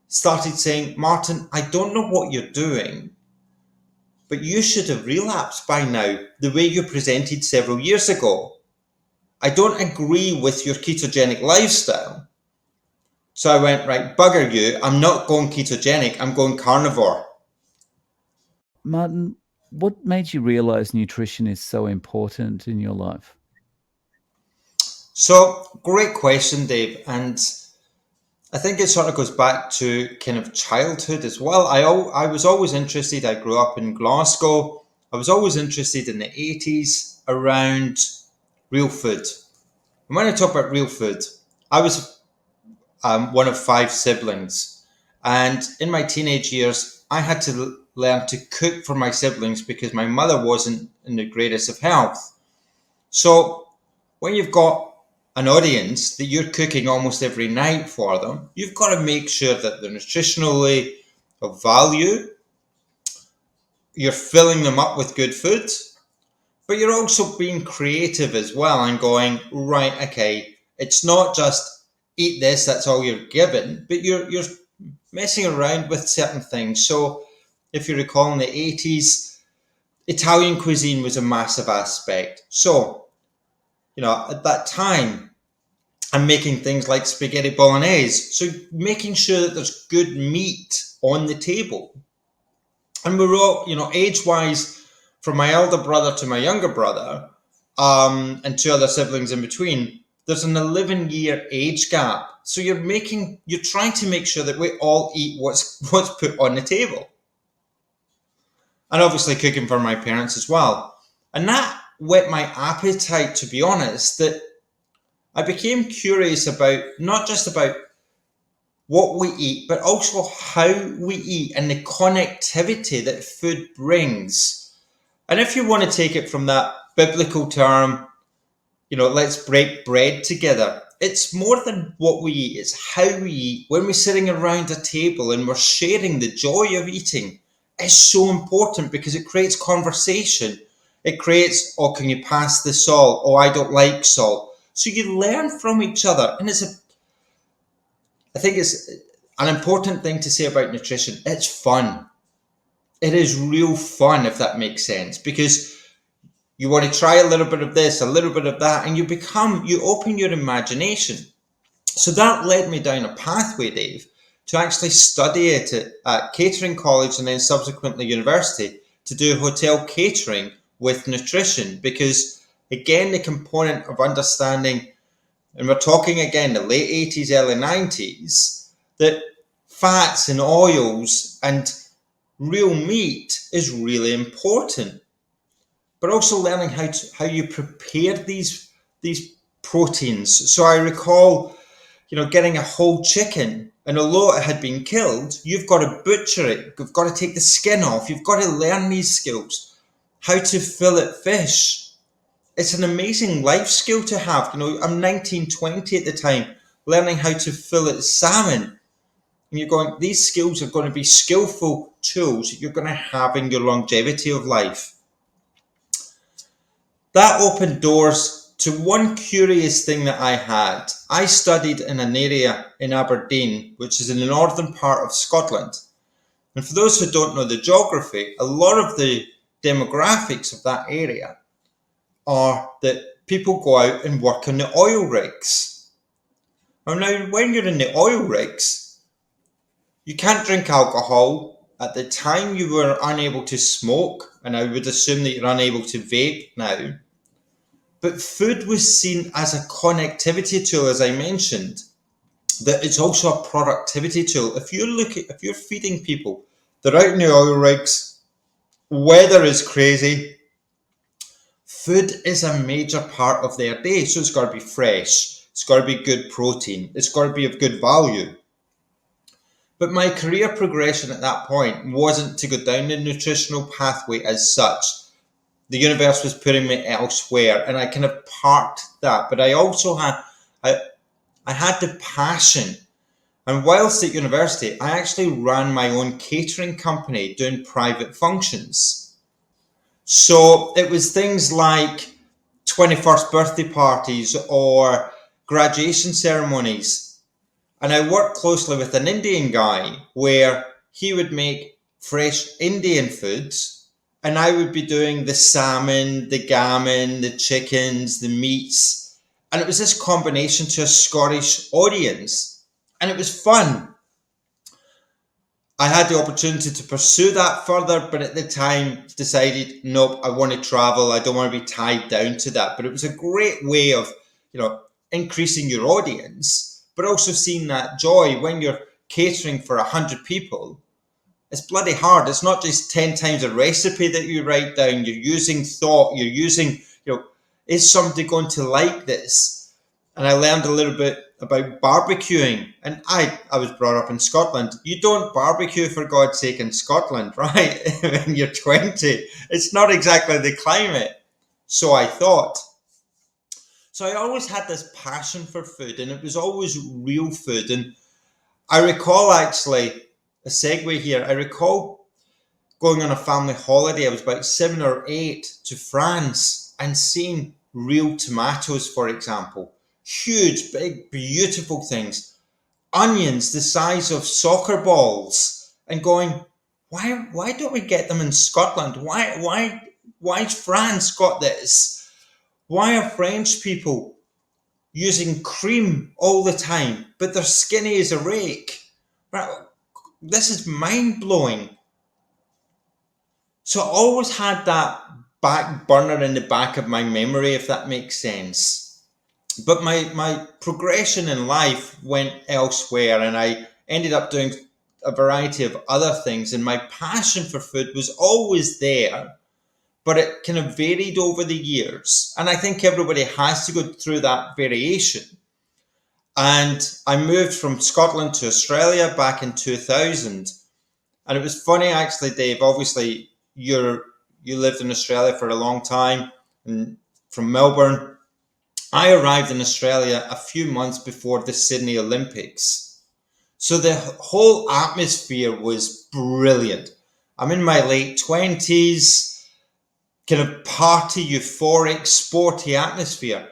started saying, Martin, I don't know what you're doing, but you should have relapsed by now the way you presented several years ago. I don't agree with your ketogenic lifestyle. So I went, right, bugger you. I'm not going ketogenic. I'm going carnivore. Martin, what made you realize nutrition is so important in your life? So great question, Dave. And I think it sort of goes back to kind of childhood as well. I was always interested. I grew up in Glasgow. I was always interested in the 80s around real food. And when I talk about real food, I was one of five siblings. And in my teenage years, I had to learn to cook for my siblings because my mother wasn't in the greatest of health. So when you've got an audience that you're cooking almost every night for them, you've got to make sure that they're nutritionally of value, you're filling them up with good food, but you're also being creative as well and going, right, okay, it's not just eat this, that's all you're given, but you're messing around with certain things. So if you recall in the 80s, Italian cuisine was a massive aspect. So, at that time, I'm making things like spaghetti bolognese. So making sure that there's good meat on the table. And we're all, age wise, from my elder brother to my younger brother, and two other siblings in between, there's an 11-year age gap. So you're trying to make sure that we all eat what's put on the table. And obviously cooking for my parents as well. And that whet my appetite, to be honest, that I became curious about not just about what we eat, but also how we eat and the connectivity that food brings. And if you want to take it from that biblical term, let's break bread together. It's more than what we eat, it's how we eat. When we're sitting around a table and we're sharing the joy of eating, it's so important because it creates conversation. It creates, oh, can you pass the salt? Oh, I don't like salt. So you learn from each other. And I think it's an important thing to say about nutrition. It's fun. It is real fun, if that makes sense, because you want to try a little bit of this, a little bit of that, and you open your imagination. So that led me down a pathway, Dave, to actually study it at Catering College and then subsequently university to do hotel catering with nutrition. Because again, the component of understanding, and we're talking again the late 80s, early 90s, that fats and oils and real meat is really important, but also learning how you prepare these proteins. So I recall, getting a whole chicken, and although it had been killed, you've got to butcher it. You've got to take the skin off. You've got to learn these skills, how to fillet fish. It's an amazing life skill to have. I'm 19, 20 at the time, learning how to fillet salmon. And you're going, these skills are going to be skillful tools that you're going to have in your longevity of life. That opened doors to one curious thing that I had. I studied in an area in Aberdeen, which is in the northern part of Scotland. And for those who don't know the geography, a lot of the demographics of that area are that people go out and work on the oil rigs. Now, when you're in the oil rigs, you can't drink alcohol. At the time, you were unable to smoke, and I would assume that you're unable to vape now. But food was seen as a connectivity tool, as I mentioned, that it's also a productivity tool. If you're feeding people, they're out in the oil rigs, weather is crazy, food is a major part of their day. So it's got to be fresh, it's got to be good protein, it's got to be of good value. But my career progression at that point wasn't to go down the nutritional pathway as such. The universe was putting me elsewhere, and I kind of parked that. But I had the passion, and whilst at university, I actually ran my own catering company doing private functions. So it was things like 21st birthday parties or graduation ceremonies. And I worked closely with an Indian guy where he would make fresh Indian foods, and I would be doing the salmon, the gammon, the chickens, the meats. And it was this combination to a Scottish audience. And it was fun. I had the opportunity to pursue that further, but at the time decided, nope, I want to travel. I don't want to be tied down to that. But it was a great way of, increasing your audience, but also seeing that joy when you're catering for 100 people. It's bloody hard. It's not just 10 times a recipe that you write down. You're using thought. You're using, is somebody going to like this? And I learned a little bit about barbecuing. And I was brought up in Scotland. You don't barbecue, for God's sake, in Scotland, right? When you're 20. It's not exactly the climate. So I thought. So I always had this passion for food, and it was always real food. And I recall, actually, a segue here, I recall going on a family holiday. I was about 7 or 8 to France and seeing real tomatoes, for example. Huge, big, beautiful things. Onions the size of soccer balls. And going, why don't we get them in Scotland? Why's France got this? Why are French people using cream all the time, but they're skinny as a rake? This is mind blowing. So I always had that back burner in the back of my memory, if that makes sense. But my progression in life went elsewhere, and I ended up doing a variety of other things. And my passion for food was always there, but it kind of varied over the years. And I think everybody has to go through that variation. And I moved from Scotland to Australia back in 2000. And it was funny, actually, Dave. Obviously, you lived in Australia for a long time, and from Melbourne. I arrived in Australia a few months before the Sydney Olympics. So the whole atmosphere was brilliant. I'm in my late 20s, kind of party, euphoric, sporty atmosphere.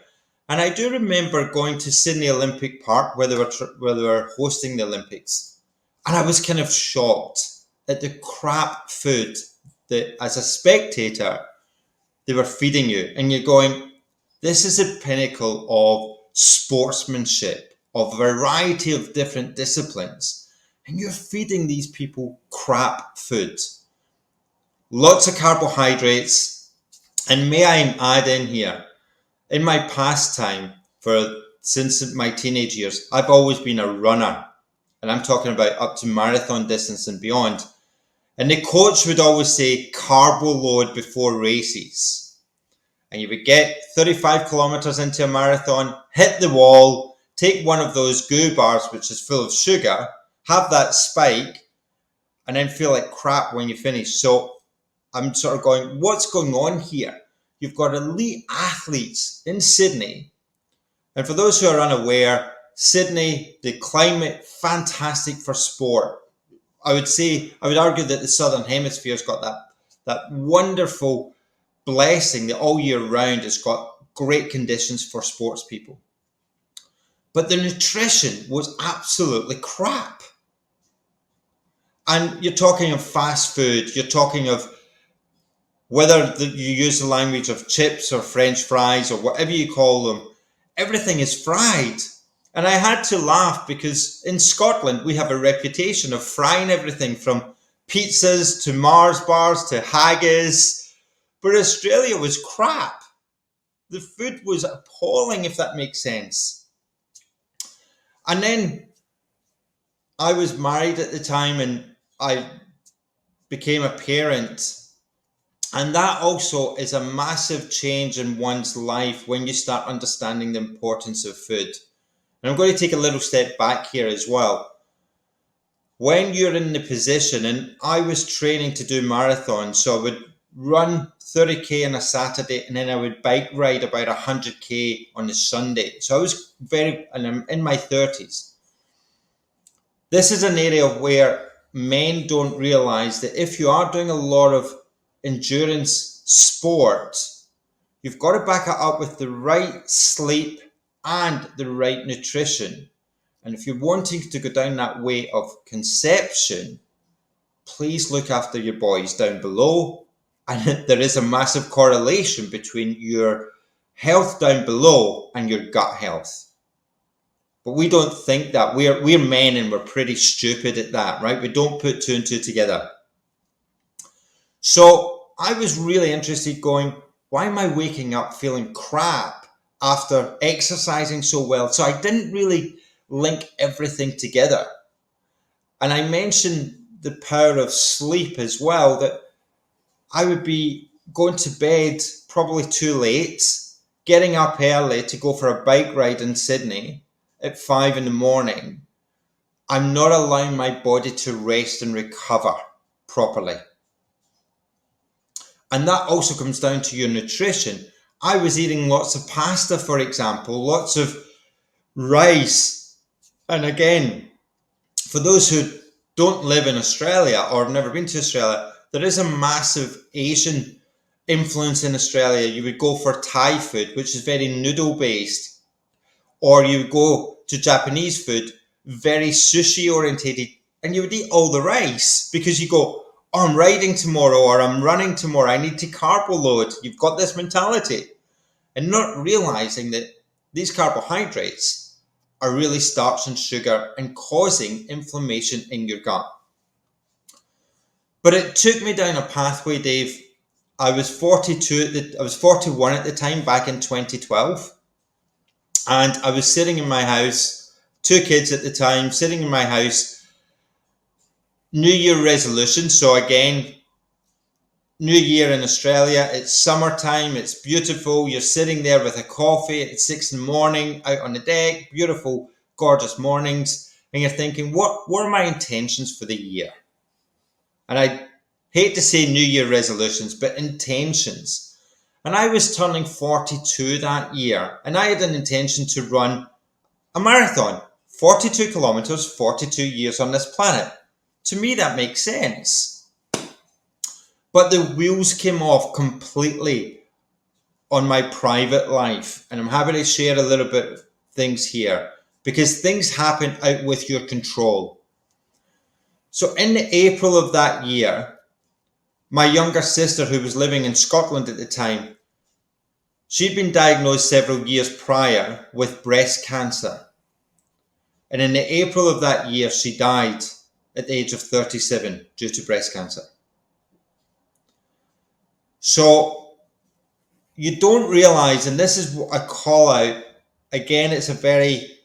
And I do remember going to Sydney Olympic Park where they were hosting the Olympics. And I was kind of shocked at the crap food that, as a spectator, they were feeding you. And you're going, this is a pinnacle of sportsmanship, of a variety of different disciplines. And you're feeding these people crap food. Lots of carbohydrates. And may I add in here, in my pastime, since my teenage years, I've always been a runner. And I'm talking about up to marathon distance and beyond. And the coach would always say, carbo load before races. And you would get 35 kilometers into a marathon, hit the wall, take one of those goo bars, which is full of sugar, have that spike, and then feel like crap when you finish. So I'm sort of going, what's going on here? You've got elite athletes in Sydney. And for those who are unaware, Sydney, the climate, fantastic for sport. I would argue that the Southern Hemisphere's got that wonderful blessing that all year round has got great conditions for sports people. But the nutrition was absolutely crap. And you're talking of fast food, you're talking of whether you use the language of chips or French fries or whatever you call them, everything is fried. And I had to laugh because in Scotland, we have a reputation of frying everything from pizzas to Mars bars to haggis. But Australia was crap. The food was appalling, if that makes sense. And then I was married at the time and I became a parent. And that also is a massive change in one's life when you start understanding the importance of food. And I'm going to take a little step back here as well. When you're in the position, and I was training to do marathons, so I would run 30k on a Saturday and then I would bike ride about 100k on the Sunday. So I was and I'm in my 30s. This is an area where men don't realize that if you are doing a lot of endurance sport, you've got to back it up with the right sleep and the right nutrition. And if you're wanting to go down that way of conception, please look after your boys down below. And there is a massive correlation between your health down below and your gut health. But we don't think that. We're men and we're pretty stupid at that, right? We don't put two and two together. So I was really interested going, why am I waking up feeling crap after exercising so well? So I didn't really link everything together. And I mentioned the power of sleep as well, that I would be going to bed probably too late, getting up early to go for a bike ride in Sydney at 5 in the morning. I'm not allowing my body to rest and recover properly. And that also comes down to your nutrition. I was eating lots of pasta, for example, lots of rice. And again, for those who don't live in Australia or have never been to Australia, there is a massive Asian influence in Australia. You would go for Thai food, which is very noodle based, or you would go to Japanese food, very sushi orientated, and you would eat all the rice because you go, oh, I'm riding tomorrow or I'm running tomorrow, I need to carb load. You've got this mentality and not realizing that these carbohydrates are really starch and sugar and causing inflammation in your gut. But it took me down a pathway, Dave. I was 41 at the time back in 2012. And I was sitting in my house, 2 kids at the time, sitting in my house, New Year resolution. So again, New Year in Australia, it's summertime, it's beautiful. You're sitting there with a coffee at 6 in the morning, out on the deck, beautiful, gorgeous mornings. And you're thinking, what are my intentions for the year? And I hate to say New Year resolutions, but intentions. And I was turning 42 that year, and I had an intention to run a marathon, 42 kilometers, 42 years on this planet. To me, that makes sense. But the wheels came off completely on my private life. And I'm happy to share a little bit of things here because things happen out with your control. So in April of that year, my younger sister, who was living in Scotland at the time, she'd been diagnosed several years prior with breast cancer. And in April of that year, she died at the age of 37 due to breast cancer. So you don't realize, and this is a call out, again, it's a very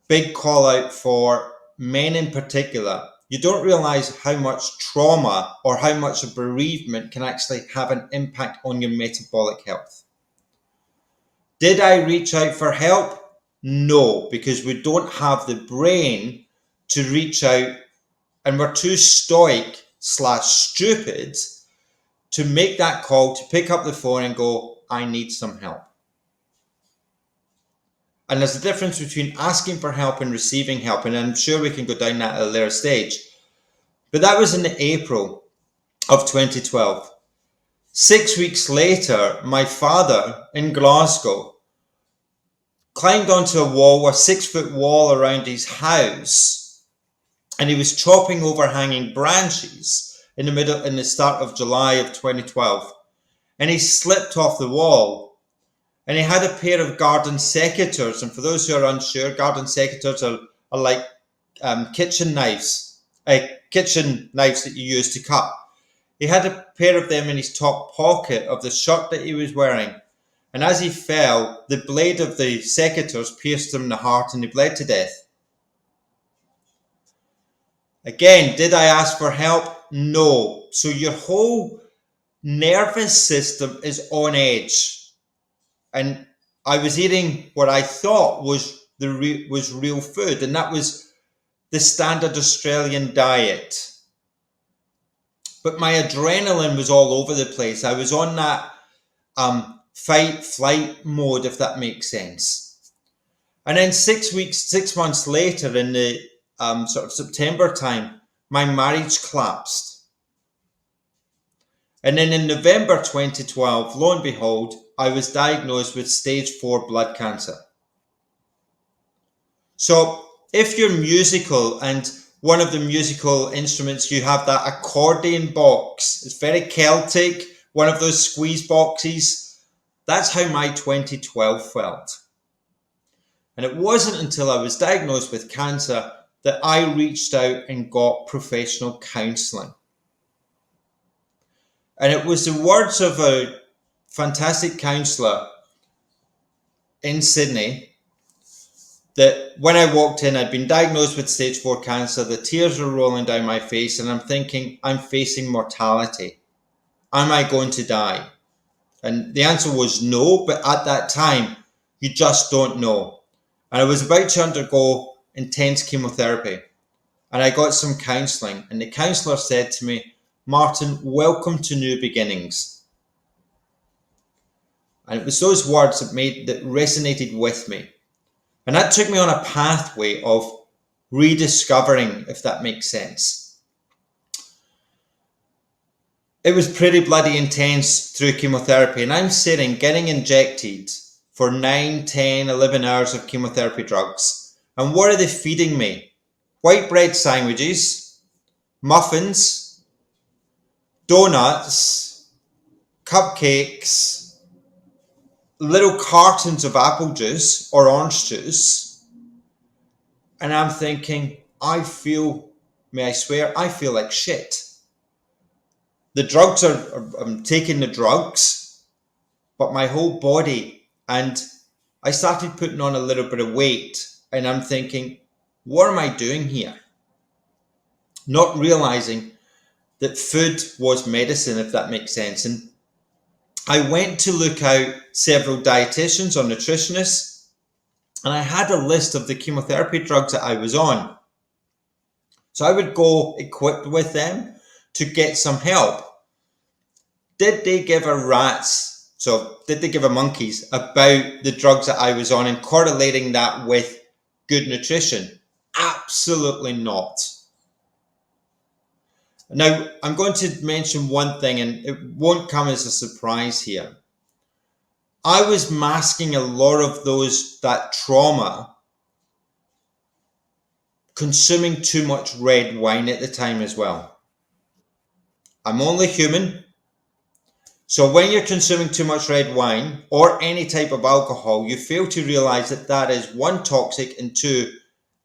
big call out for men in particular. You don't realize how much trauma or how much a bereavement can actually have an impact on your metabolic health. Did I reach out for help? No, because we don't have the brain to reach out, and we're too stoic / stupid to make that call, to pick up the phone and go, I need some help. And there's a difference between asking for help and receiving help, and I'm sure we can go down that at a later stage. But that was in April of 2012. 6 weeks later, my father in Glasgow climbed onto a wall, a 6-foot wall around his house, and he was chopping overhanging branches in the start of July of 2012, and he slipped off the wall, and he had a pair of garden secateurs. And for those who are unsure, garden secateurs are like kitchen knives that you use to cut. He had a pair of them in his top pocket of the shirt that he was wearing. And as he fell, the blade of the secateurs pierced him in the heart and he bled to death. Again, did I ask for help? No. So your whole nervous system is on edge. And I was eating what I thought was real food, and that was the standard Australian diet. But my adrenaline was all over the place. I was on that fight flight mode, if that makes sense. And then 6 months later, in the sort of September time, my marriage collapsed. And then in November 2012, lo and behold, I was diagnosed with stage 4 blood cancer. So if you're musical and one of the musical instruments, you have that accordion box. It's very Celtic, one of those squeeze boxes. That's how my 2012 felt. And it wasn't until I was diagnosed with cancer that I reached out and got professional counselling. And it was the words of a fantastic counsellor in Sydney that when I walked in, I'd been diagnosed with stage 4 cancer. The tears were rolling down my face, and I'm thinking, I'm facing mortality. Am I going to die? And the answer was no, but at that time, you just don't know. And I was about to undergo intense chemotherapy, and I got some counselling, and the counsellor said to me, Martin, welcome to new beginnings. And it was those words that resonated with me. And that took me on a pathway of rediscovering, if that makes sense. It was pretty bloody intense through chemotherapy, and I'm sitting getting injected for 9, 10, 11 hours of chemotherapy drugs. And what are they feeding me? White bread sandwiches, muffins, donuts, cupcakes, little cartons of apple juice or orange juice. And I'm thinking, may I swear, I feel like shit. The drugs I'm taking the drugs, but my whole body, and I started putting on a little bit of weight, and I'm thinking, what am I doing here? Not realizing that food was medicine, if that makes sense. And I went to look out several dietitians or nutritionists, and I had a list of the chemotherapy drugs that I was on. So I would go equipped with them to get some help. Did they give a monkeys about the drugs that I was on and correlating that with good nutrition? Absolutely not. Now, I'm going to mention one thing, and it won't come as a surprise here. I was masking a lot of that trauma, consuming too much red wine at the time as well. I'm only human. So when you're consuming too much red wine or any type of alcohol, you fail to realize that that is 1, toxic, and 2,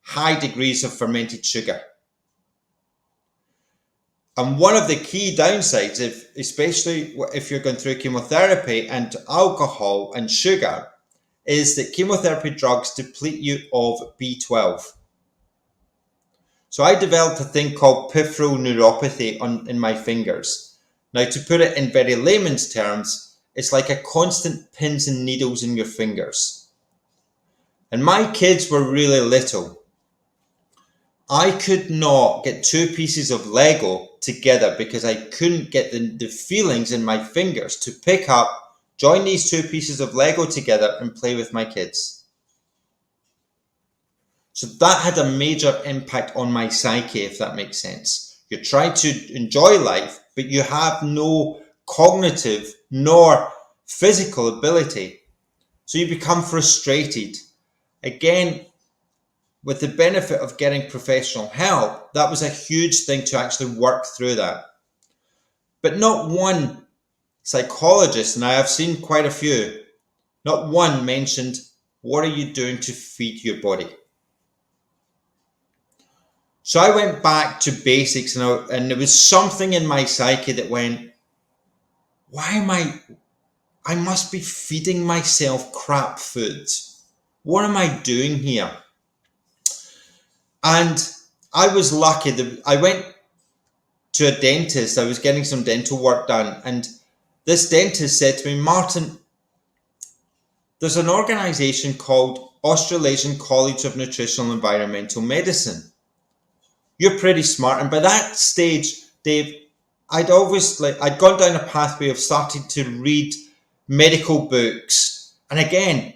high degrees of fermented sugar. And one of the key downsides, especially if you're going through chemotherapy and alcohol and sugar, is that chemotherapy drugs deplete you of B12. So I developed a thing called peripheral neuropathy in my fingers. Now, to put it in very layman's terms, it's like a constant pins and needles in your fingers. And my kids were really little. I could not get 2 pieces of Lego together because I couldn't get the feelings in my fingers to pick up, join these 2 pieces of Lego together and play with my kids. So that had a major impact on my psyche, if that makes sense. You try to enjoy life, but you have no cognitive nor physical ability. So you become frustrated. Again, with the benefit of getting professional help, that was a huge thing to actually work through that. But not one psychologist, and I have seen quite a few, not one mentioned, what are you doing to feed your body? So I went back to basics, and there was something in my psyche that went, I must be feeding myself crap food. What am I doing here? And I was lucky that I went to a dentist. I was getting some dental work done, and this dentist said to me, Martin, there's an organization called Australasian College of Nutritional and Environmental Medicine. You're pretty smart. And by that stage, Dave, I'd gone down a pathway of starting to read medical books. And again,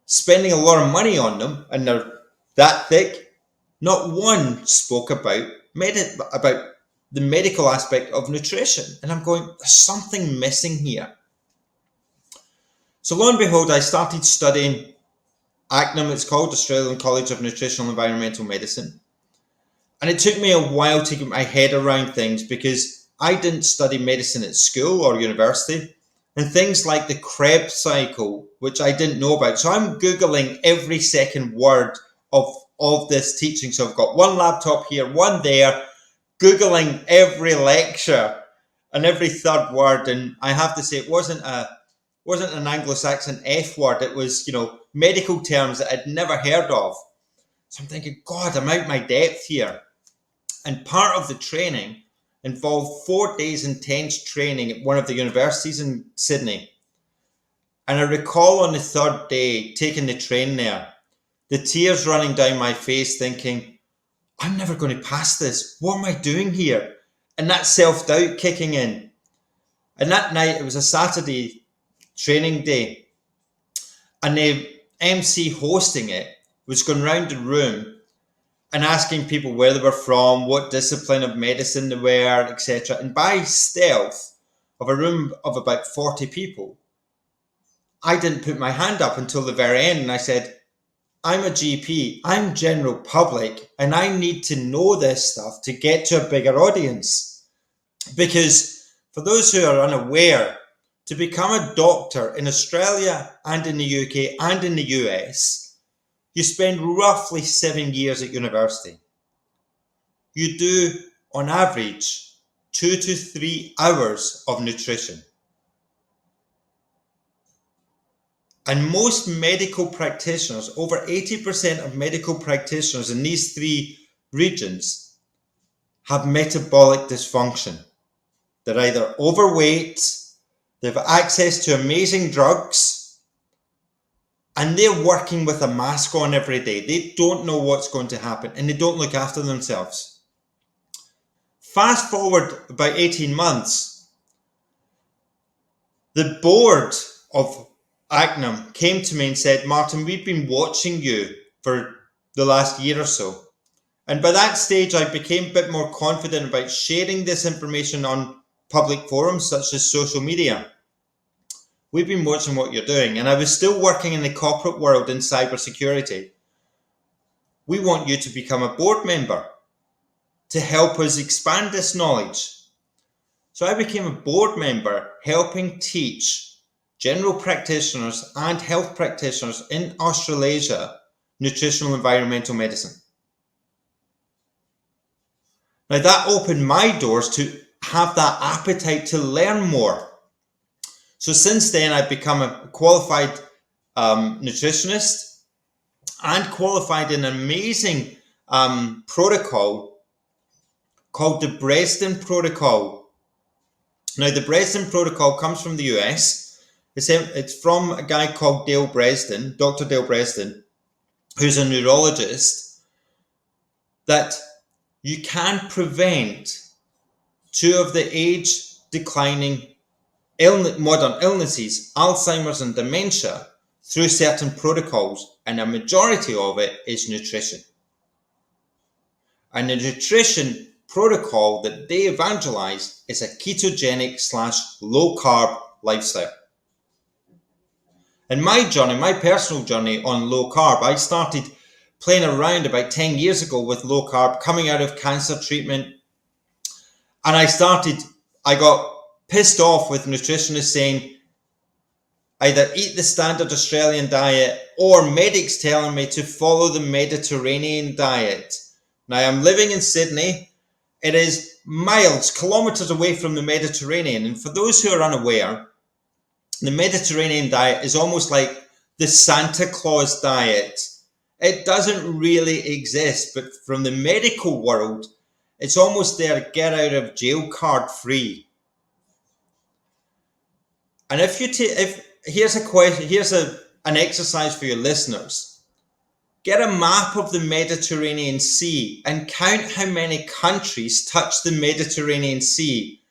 spending a lot of money on them, and they're that thick. Not one spoke about the medical aspect of nutrition. And I'm going, there's something missing here. So lo and behold, I started studying ACNM, it's called, Australian College of Nutritional and Environmental Medicine. And it took me a while to get my head around things because I didn't study medicine at school or university, and things like the Krebs cycle, which I didn't know about. So I'm Googling every second word of this teaching. So I've got one laptop here, one there, Googling every lecture and every third word. And I have to say, it wasn't an Anglo-Saxon F word. It was, medical terms that I'd never heard of. So I'm thinking, God, I'm out my depth here. And part of the training involved 4 days intense training at one of the universities in Sydney. And I recall on the third day taking the train there, the tears running down my face thinking, I'm never going to pass this. What am I doing here? And that self-doubt kicking in. And that night, it was a Saturday training day. And the MC hosting it was going round the room and asking people where they were from, what discipline of medicine they were, etc. And by stealth of a room of about 40 people, I didn't put my hand up until the very end. And I said, I'm a GP, I'm general public, and I need to know this stuff to get to a bigger audience. Because for those who are unaware, to become a doctor in Australia and in the UK and in the US, you spend roughly 7 years at university. You do, on average, 2 to 3 hours of nutrition. And most medical practitioners, over 80% of medical practitioners in these 3 regions, have metabolic dysfunction. They're either overweight, they have access to amazing drugs, and they're working with a mask on every day. They don't know what's going to happen, and they don't look after themselves. Fast forward about 18 months, the board of ACNM came to me and said, Martin, we've been watching you for the last year or so. And by that stage, I became a bit more confident about sharing this information on public forums such as social media. We've been watching what you're doing. And I was still working in the corporate world in cybersecurity. We want you to become a board member to help us expand this knowledge. So I became a board member helping teach general practitioners and health practitioners in Australasia nutritional environmental medicine. Now that opened my doors to have that appetite to learn more. So since then, I've become a qualified nutritionist and qualified in an amazing protocol called the Bredesen Protocol. Now, the Bredesen Protocol comes from the US. It's from a guy called Dale Bredesen, Dr. Dale Bredesen, who's a neurologist, that you can prevent 2 of the age-declining modern illnesses, Alzheimer's and dementia, through certain protocols, and a majority of it is nutrition. And the nutrition protocol that they evangelize is a ketogenic/low carb lifestyle. And my personal journey on low carb, I started playing around about 10 years ago with low carb, coming out of cancer treatment. And I got pissed off with nutritionists saying, either eat the standard Australian diet or medics telling me to follow the Mediterranean diet. Now, I'm living in Sydney. It is miles, kilometers away from the Mediterranean. And for those who are unaware, the Mediterranean diet is almost like the Santa Claus diet. It doesn't really exist, but from the medical world, it's almost their get out of jail card free. And here's a question, an exercise for your listeners. Get a map of the Mediterranean Sea and count how many countries touch the Mediterranean Sea.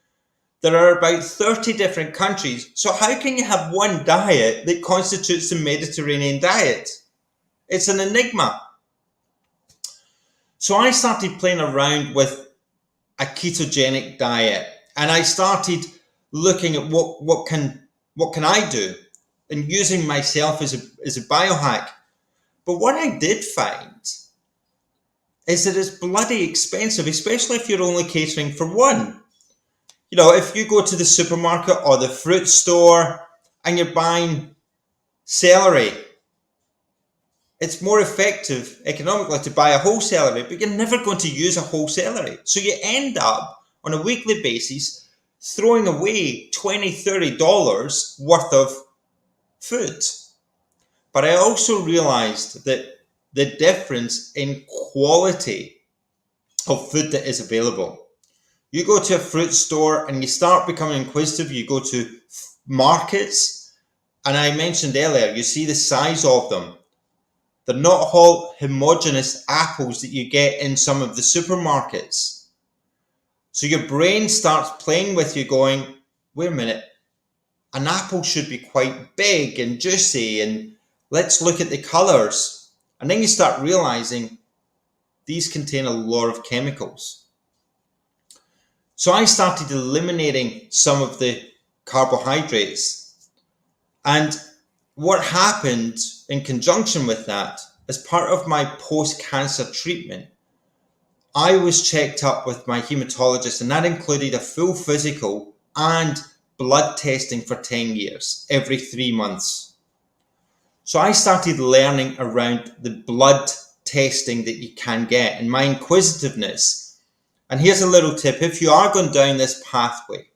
There are about 30 different countries. So how can you have one diet that constitutes the Mediterranean diet? It's an enigma. So I started playing around with a ketogenic diet, and I started looking at what can I do, and using myself as a biohack. But what I did find is that it's bloody expensive, especially if you're only catering for one. You know, if you go to the supermarket or the fruit store and you're buying celery, it's more effective economically to buy a whole celery, but you're never going to use a whole celery. So you end up on a weekly basis throwing away $20, $30 worth of food. But I also realized that the difference in quality of food that is available. You go to a fruit store and you start becoming inquisitive. You go to markets, and I mentioned earlier, you see the size of them. They're not all homogeneous apples that you get in some of the supermarkets. So your brain starts playing with you going, wait a minute, an apple should be quite big and juicy, and let's look at the colours. And then you start realising these contain a lot of chemicals. So I started eliminating some of the carbohydrates. And what happened in conjunction with that, as part of my post-cancer treatment, I was checked up with my hematologist, and that included a full physical and blood testing for 10 years, every 3 months. So I started learning around the blood testing that you can get, and my inquisitiveness. And here's a little tip: if you are going down this pathway,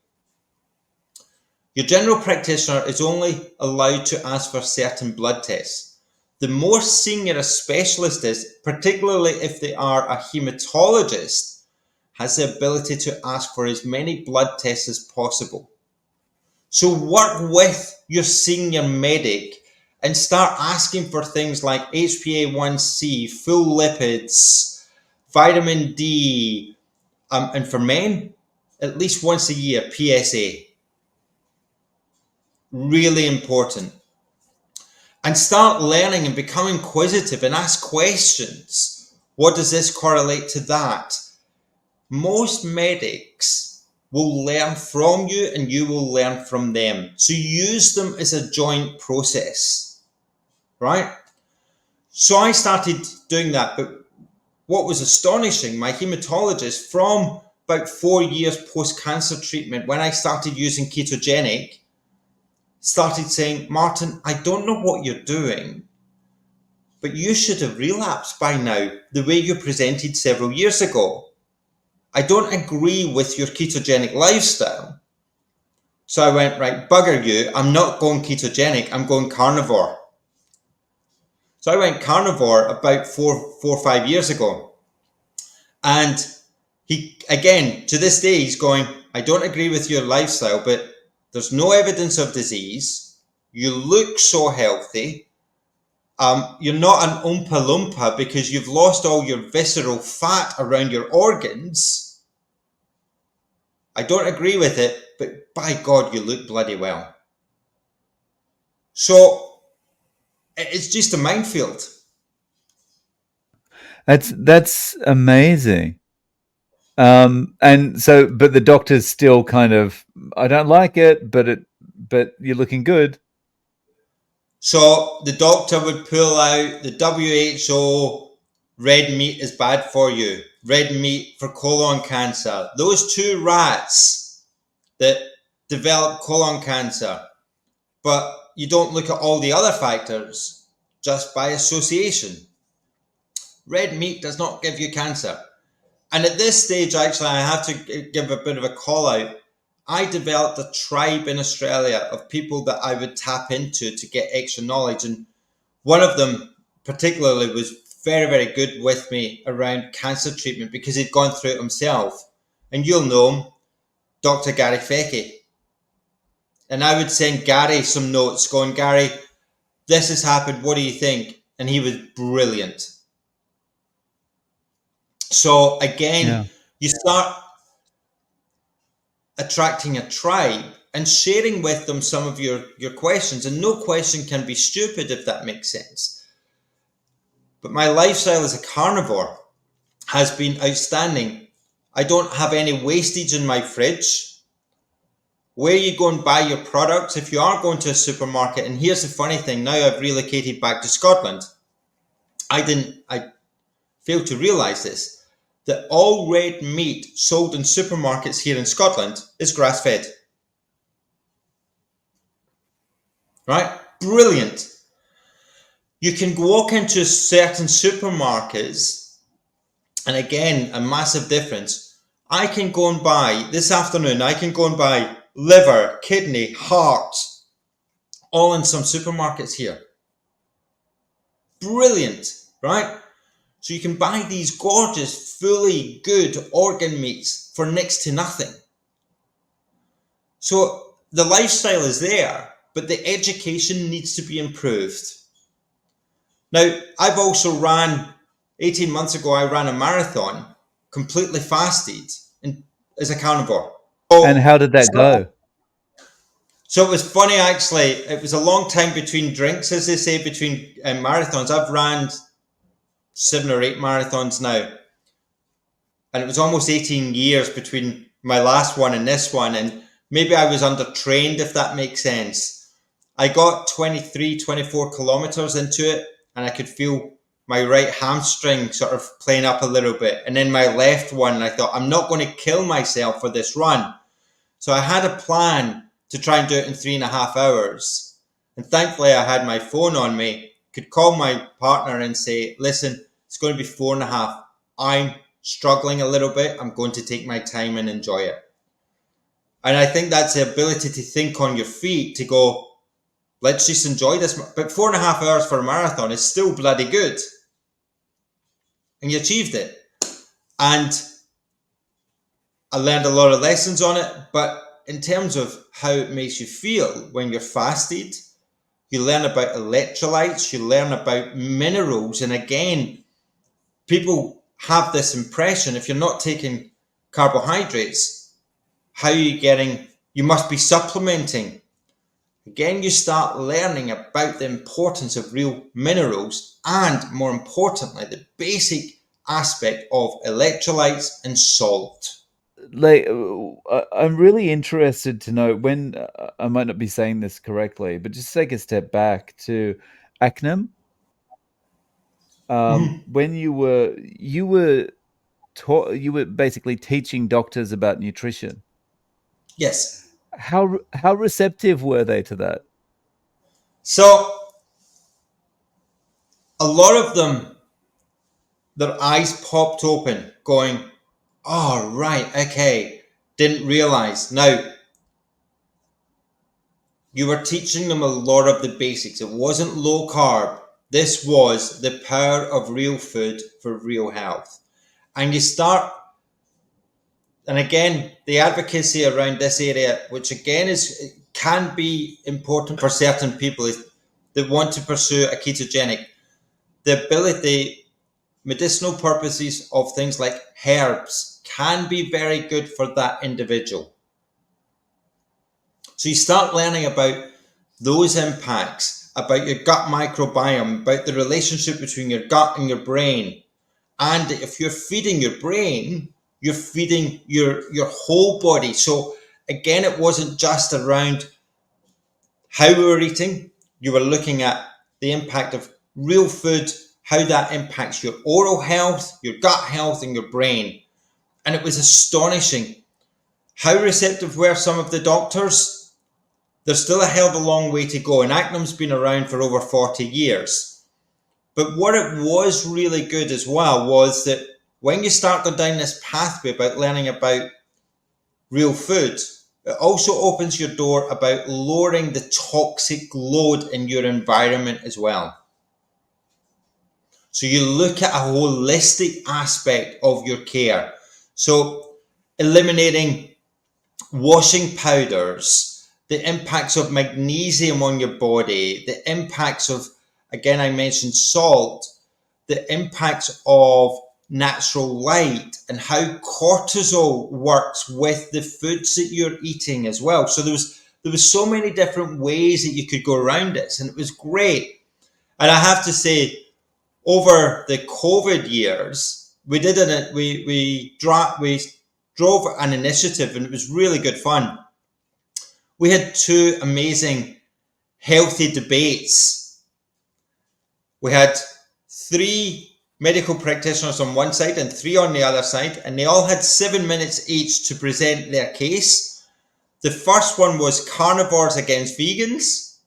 your general practitioner is only allowed to ask for certain blood tests. The more senior a specialist is, particularly if they are a hematologist, has the ability to ask for as many blood tests as possible. So work with your senior medic and start asking for things like HbA1c, full lipids, vitamin D, and for men, at least once a year, PSA. Really important. And start learning and become inquisitive and ask questions. What does this correlate to that? Most medics will learn from you and you will learn from them. So use them as a joint process, right? So I started doing that. But what was astonishing, my hematologist, from about 4 years post-cancer treatment, when I started using ketogenic, started saying, Martin, I don't know what you're doing, but you should have relapsed by now, the way you presented several years ago. I don't agree with your ketogenic lifestyle. So I went, right, bugger you, I'm not going ketogenic, I'm going carnivore. So I went carnivore about four or 5 years ago. And he, again, to this day, he's going, I don't agree with your lifestyle, but there's no evidence of disease. You look so healthy. You're not an Oompa Loompa because you've lost all your visceral fat around your organs. I don't agree with it, but by God, you look bloody well. So it's just a minefield. That's amazing. And so, but the doctor's still kind of, I don't like it, but you're looking good. So the doctor would pull out the WHO, red meat is bad for you, red meat for colon cancer. Those two rats that develop colon cancer, but you don't look at all the other factors just by association. Red meat does not give you cancer. And at this stage, actually, I have to give a bit of a call out. I developed a tribe in Australia of people that I would tap into to get extra knowledge. And one of them particularly was very, very good with me around cancer treatment because he'd gone through it himself. And you'll know him, Dr. Gary Fecky. And I would send Gary some notes going, Gary, this has happened, what do you think? And he was brilliant. So again, you start attracting a tribe and sharing with them some of your questions. And no question can be stupid, if that makes sense. But my lifestyle as a carnivore has been outstanding. I don't have any wastage in my fridge. Where you go and buy your products, if you are going to a supermarket, and here's the funny thing, now I've relocated back to Scotland. I failed to realize this, that all red meat sold in supermarkets here in Scotland is grass fed. Right? Brilliant. You can walk into certain supermarkets, and again, a massive difference. I can go and buy, this afternoon, I can go and buy liver, kidney, heart, all in some supermarkets here. Brilliant, right? So you can buy these gorgeous, fully good organ meats for next to nothing. So the lifestyle is there, but the education needs to be improved. Now, I've also 18 months ago, I ran a marathon, completely fasted, and as a carnivore. And how did that go? So it was funny, actually. It was a long time between drinks, as they say, between marathons. I've ran 7 or 8 marathons now, and it was almost 18 years between my last one and this one. And maybe I was undertrained, if that makes sense. I got 23, 24 kilometers into it, and I could feel my right hamstring sort of playing up a little bit. And then my left one, I thought, I'm not going to kill myself for this run. So I had a plan to try and do it in 3.5 hours. And thankfully, I had my phone on me, could call my partner and say, listen, it's going to be 4.5. I'm struggling a little bit. I'm going to take my time and enjoy it. And I think that's the ability to think on your feet, to go, let's just enjoy this. But 4.5 hours for a marathon is still bloody good. And you achieved it. And I learned a lot of lessons on it. But in terms of how it makes you feel when you're fasted, you learn about electrolytes, you learn about minerals. And again, people have this impression, if you're not taking carbohydrates, how are you getting, you must be supplementing. Again, you start learning about the importance of real minerals and, more importantly, the basic aspect of electrolytes and salt. Like, I'm really interested to know when I might not be saying this correctly, but just take a step back to acnym. When you were basically teaching doctors about nutrition. Yes. How receptive were they to that? So, a lot of them, their eyes popped open, going, oh, right, okay, didn't realize. Now, you were teaching them a lot of the basics. It wasn't low carb. This was the power of real food for real health. And you start, and again, the advocacy around this area, which again can be important for certain people that want to pursue a ketogenic, the ability, medicinal purposes of things like herbs can be very good for that individual. So you start learning about those impacts, about your gut microbiome, about the relationship between your gut and your brain. And if you're feeding your brain, you're feeding your whole body. So again, it wasn't just around how we were eating. You were looking at the impact of real food, how that impacts your oral health, your gut health, and your brain. And it was astonishing how receptive were some of the doctors. There's still a hell of a long way to go, and acnym's been around for over 40 years. But what it was really good as well was that when you start going down this pathway about learning about real food, it also opens your door about lowering the toxic load in your environment as well. So you look at a holistic aspect of your care. So eliminating washing powders, the impacts of magnesium on your body, the impacts of, again, I mentioned salt, the impacts of natural light, and how cortisol works with the foods that you're eating as well. So there was so many different ways that you could go around this, and it was great. And I have to say, over the COVID years, we did it. We drove an initiative, and it was really good fun. We had 2 amazing healthy debates. We had three medical practitioners on one side and three on the other side, and they all had 7 minutes each to present their case. The first one was carnivores against vegans,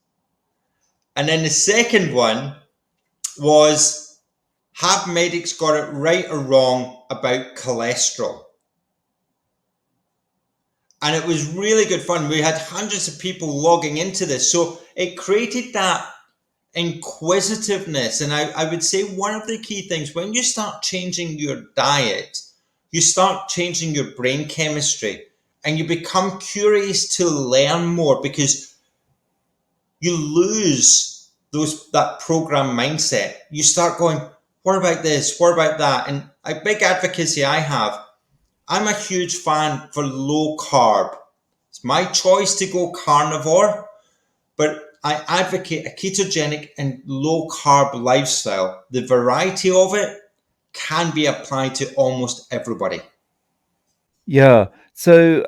and then the second one was, have medics got it right or wrong about cholesterol? And it was really good fun. We had hundreds of people logging into this. So it created that inquisitiveness. And I would say one of the key things, when you start changing your diet, you start changing your brain chemistry and you become curious to learn more, because you lose that program mindset. You start going, what about this? What about that? And a big advocacy I have, I'm a huge fan for low carb. It's my choice to go carnivore, but I advocate a ketogenic and low carb lifestyle. The variety of it can be applied to almost everybody. Yeah. So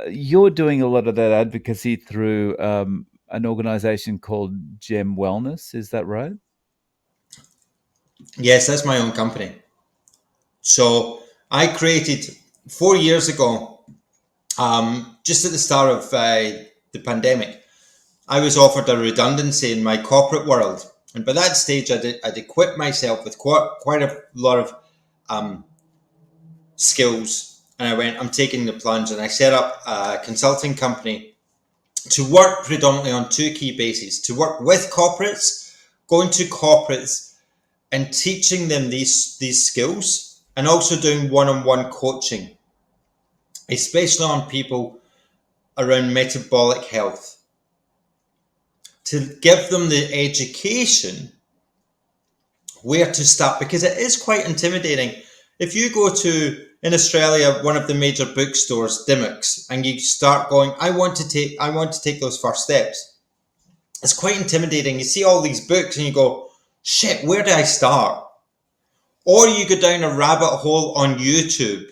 you're doing a lot of that advocacy through an organization called Gem Wellness. Is that right? Yes, that's my own company. So I created 4 years ago, just at the start of the pandemic. I was offered a redundancy in my corporate world. And by that stage, I'd equipped myself with quite a lot of um, skills. And I went, I'm taking the plunge. And I set up a consulting company to work predominantly on two key bases: to work with corporates, going to corporates and teaching them these skills, and also doing one-on-one coaching, especially on people around metabolic health, to give them the education where to start, because it is quite intimidating. If you go to, in Australia, one of the major bookstores, Dimmocks, and you start going, I want to take those first steps, it's quite intimidating. You see all these books and you go, shit, where do I start? Or you go down a rabbit hole on YouTube,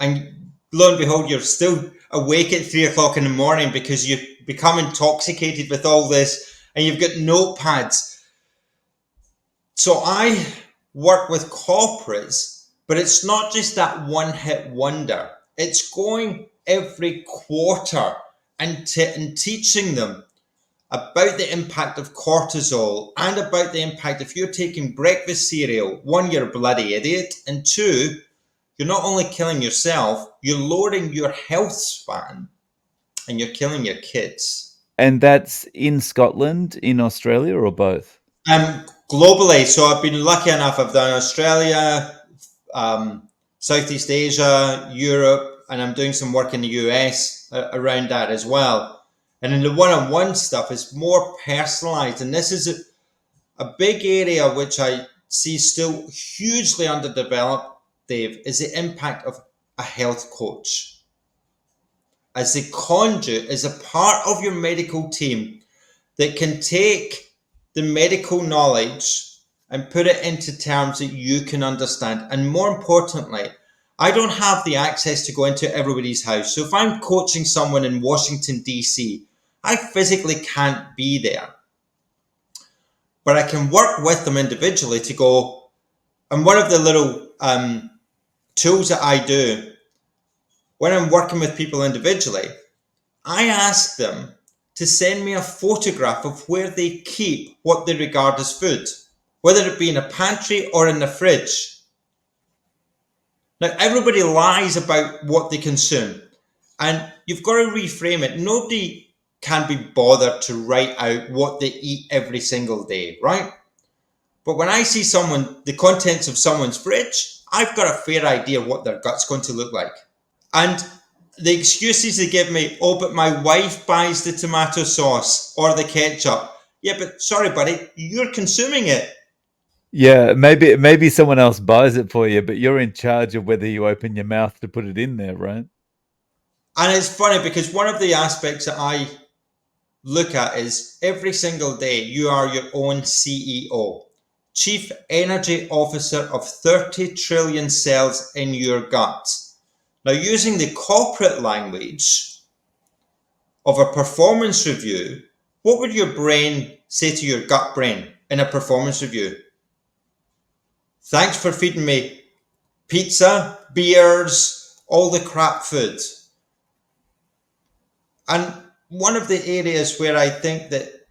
and lo and behold, you're still awake at 3 o'clock in the morning because you've become intoxicated with all this and you've got notepads. So I work with corporates, but it's not just that one hit wonder. It's going every quarter and teaching them about the impact of cortisol and about the impact, if you're taking breakfast cereal, one, you're a bloody idiot, and two, you're not only killing yourself, you're lowering your health span and you're killing your kids. And that's in Scotland, in Australia, or both? Globally, so I've been lucky enough, I've done Australia, Southeast Asia, Europe, and I'm doing some work in the US around that as well. And in the one-on-one stuff, it's more personalized. And this is a big area which I see still hugely underdeveloped, Dave, is the impact of a health coach as the conduit, as a part of your medical team that can take the medical knowledge and put it into terms that you can understand. And more importantly, I don't have the access to go into everybody's house. So if I'm coaching someone in Washington, D.C., I physically can't be there. But I can work with them individually to go, and one of the little tools that I do when I'm working with people individually, I ask them to send me a photograph of where they keep what they regard as food, whether it be in a pantry or in the fridge. Now, everybody lies about what they consume, and you've got to reframe it. Nobody can be bothered to write out what they eat every single day, right? But when I see the contents of someone's fridge, I've got a fair idea what their gut's going to look like. And the excuses they give me, oh, but my wife buys the tomato sauce or the ketchup. Yeah, but sorry, buddy, you're consuming it. Yeah, maybe someone else buys it for you, but you're in charge of whether you open your mouth to put it in there, right? And it's funny because one of the aspects that I look at is every single day you are your own CEO, Chief Energy Officer of 30 trillion cells in your gut. Now, using the corporate language of a performance review, what would your brain say to your gut brain in a performance review? Thanks for feeding me pizza, beers, all the crap food. And one of the areas where I think that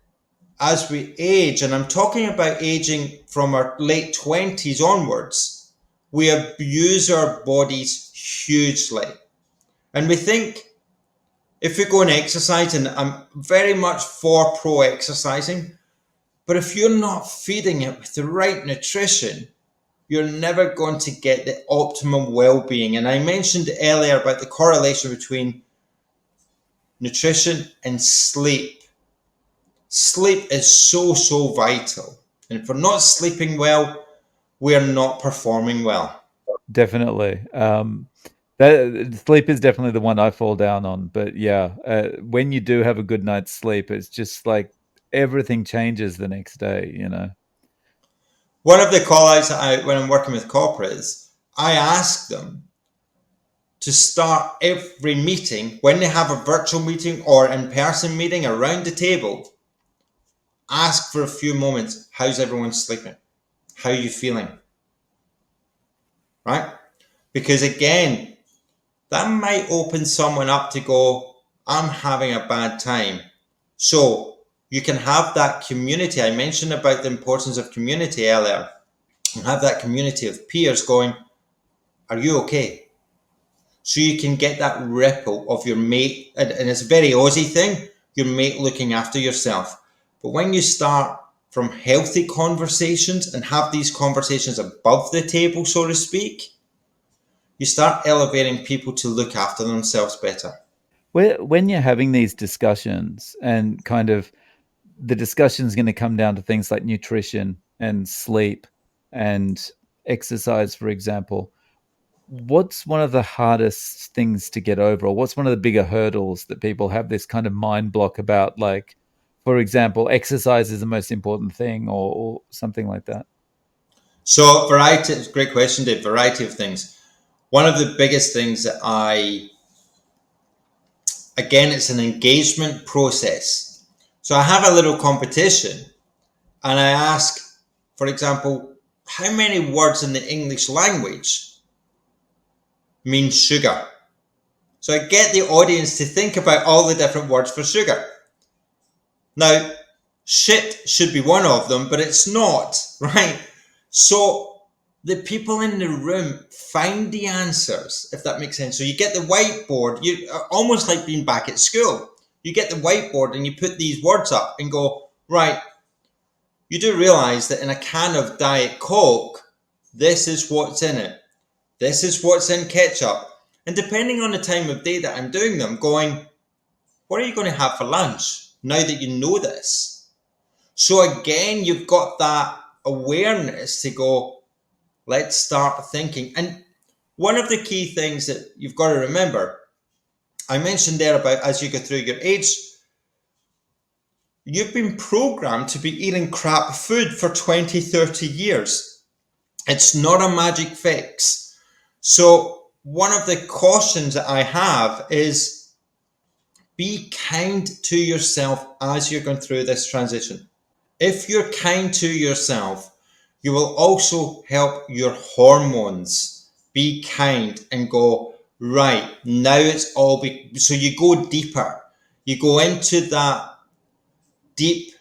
as we age, and I'm talking about aging from our late 20s onwards, we abuse our bodies hugely. And we think if we go and exercise, and I'm very much for pro exercising, but if you're not feeding it with the right nutrition, you're never going to get the optimum well-being. And I mentioned earlier about the correlation between nutrition and sleep. Sleep is so vital. And if we're not sleeping well, we're not performing well. Definitely. That sleep is definitely the one I fall down on. But yeah, when you do have a good night's sleep, it's just like everything changes the next day, you know. One of the call outs when I'm working with corporates, I ask them to start every meeting, when they have a virtual meeting or in-person meeting around the table, ask for a few moments, how's everyone sleeping? How are you feeling? Right? Because again, that might open someone up to go, I'm having a bad time. So you can have that community. I mentioned about the importance of community earlier, and have that community of peers going, are you okay? So you can get that ripple of your mate, and it's a very Aussie thing, your mate looking after yourself. But when you start from healthy conversations and have these conversations above the table, so to speak, you start elevating people to look after themselves better. When you're having these discussions and kind of the discussion is going to come down to things like nutrition and sleep and exercise, for example, what's one of the hardest things to get over, or what's one of the bigger hurdles that people have this kind of mind block about? Like, for example, exercise is the most important thing, or something like that. So variety, great question, Dave. Variety of things. One of the biggest things that again, it's an engagement process. So I have a little competition and I ask, for example, how many words in the English language mean sugar? So I get the audience to think about all the different words for sugar. Now, shit should be one of them, but it's not, right? So the people in the room find the answers, if that makes sense. So you get the whiteboard, you almost like being back at school. You get the whiteboard and you put these words up and go, right, you do realize that in a can of Diet Coke, this is what's in it. This is what's in ketchup. And depending on the time of day that I'm doing them, going, what are you going to have for lunch now that you know this? So again, you've got that awareness to go, let's start thinking. And one of the key things that you've got to remember, I mentioned there about as you go through your age, you've been programmed to be eating crap food for 20, 30 years. It's not a magic fix. So one of the cautions that I have is be kind to yourself as you're going through this transition. If you're kind to yourself, you will also help your hormones be kind and go, right, now it's all so you go deeper. You go into that deep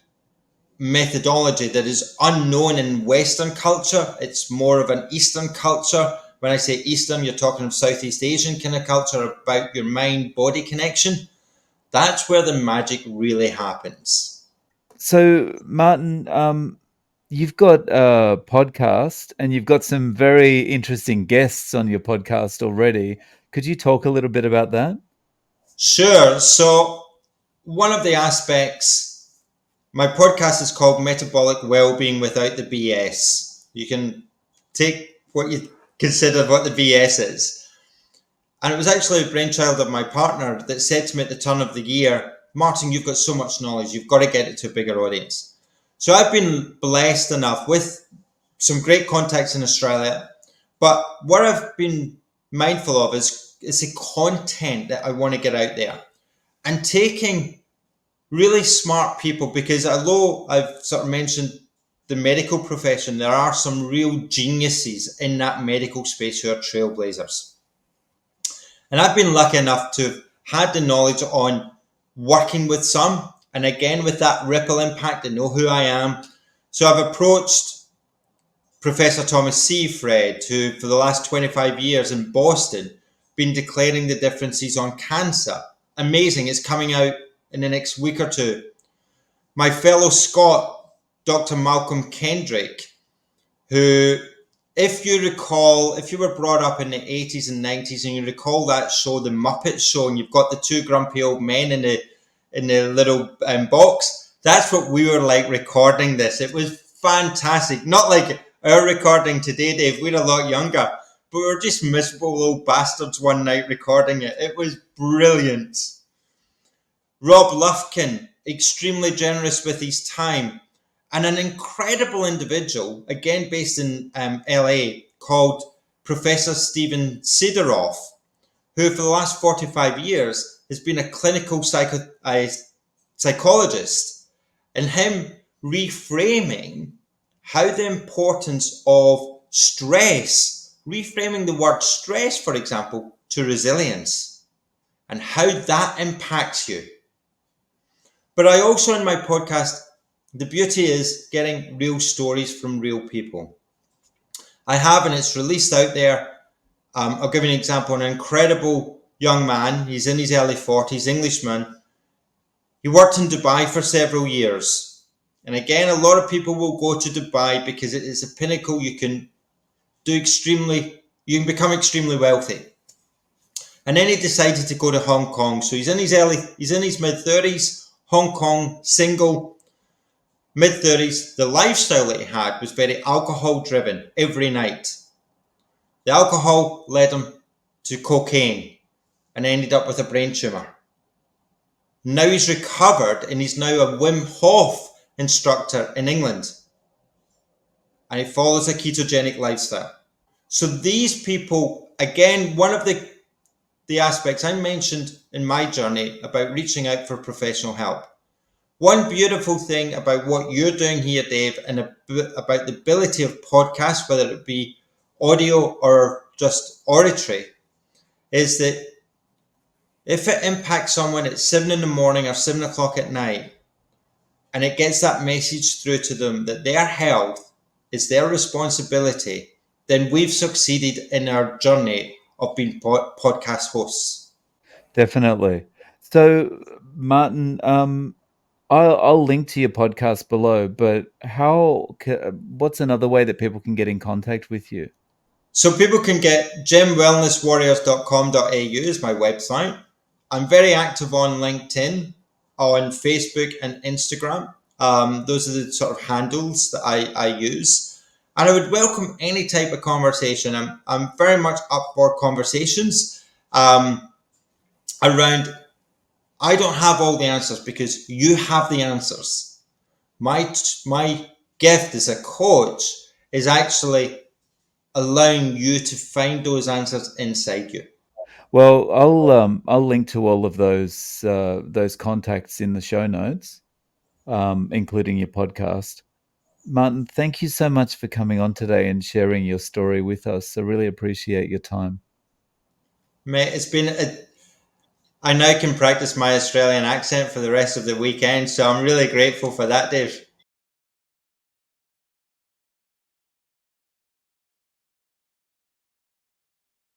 methodology that is unknown in Western culture. It's more of an Eastern culture. When I say Eastern, you're talking of Southeast Asian kind of culture about your mind-body connection. That's where the magic really happens. So, Martin, you've got a podcast and you've got some very interesting guests on your podcast already. Could you talk a little bit about that? Sure. So one of the aspects, my podcast is called Metabolic Wellbeing Without the BS. You can take what you consider what the BS is. And it was actually a brainchild of my partner that said to me at the turn of the year, Martin, you've got so much knowledge, you've got to get it to a bigger audience. So I've been blessed enough with some great contacts in Australia. But what I've been mindful of is the content that I want to get out there and taking really smart people, because although I've sort of mentioned the medical profession, there are some real geniuses in that medical space who are trailblazers. And I've been lucky enough to have had the knowledge on working with some, and again with that ripple impact, they know who I am. So I've approached Professor Thomas Seafred, who for the last 25 years in Boston, been declaring the differences on cancer. Amazing, it's coming out in the next week or two. My fellow Scot, Dr. Malcolm Kendrick, who, if you recall, if you were brought up in the 80s and 90s and you recall that show, The Muppet Show, and you've got the two grumpy old men in the little box, that's what we were like recording this. It was fantastic. Not like our recording today, Dave. We're a lot younger, but we were just miserable old bastards one night recording it. It was brilliant. Rob Lufkin, extremely generous with his time, and an incredible individual, again based in LA, called Professor Steven Sidoroff, who for the last 45 years has been a clinical psychologist, and him reframing how the importance of stress, reframing the word stress, for example, to resilience, and how that impacts you. But I also, in my podcast, the beauty is getting real stories from real people. I have, and it's released out there. I'll give you an example. An incredible young man, he's in his early 40s, Englishman. He worked in Dubai for several years. And again, a lot of people will go to Dubai because it is a pinnacle. You can become extremely wealthy. And then he decided to go to Hong Kong. So he's in his mid-30s, Hong Kong, single, mid-30s. The lifestyle that he had was very alcohol-driven every night. The alcohol led him to cocaine and ended up with a brain tumour. Now he's recovered and he's now a Wim Hof instructor in England. And he follows a ketogenic lifestyle. So these people, again, one of the aspects I mentioned in my journey about reaching out for professional help. One beautiful thing about what you're doing here, Dave, and about the ability of podcasts, whether it be audio or just auditory, is that if it impacts someone at 7 in the morning or 7 o'clock at night, and it gets that message through to them that their health is their responsibility, then we've succeeded in our journey of being podcast hosts. Definitely. So, Martin, I'll link to your podcast below, but what's another way that people can get in contact with you? So people can get gymwellnesswarriors.com.au is my website. I'm very active on LinkedIn, on Facebook and Instagram. Those are the sort of handles that I use. And I would welcome any type of conversation. I'm very much up for conversations around. I don't have all the answers because you have the answers. My gift as a coach is actually allowing you to find those answers inside you. Well, I'll link to all of those contacts in the show notes, including your podcast. Martin, thank you so much for coming on today and sharing your story with us. I really appreciate your time. Mate, I now can practice my Australian accent for the rest of the weekend, so I'm really grateful for that, Dave.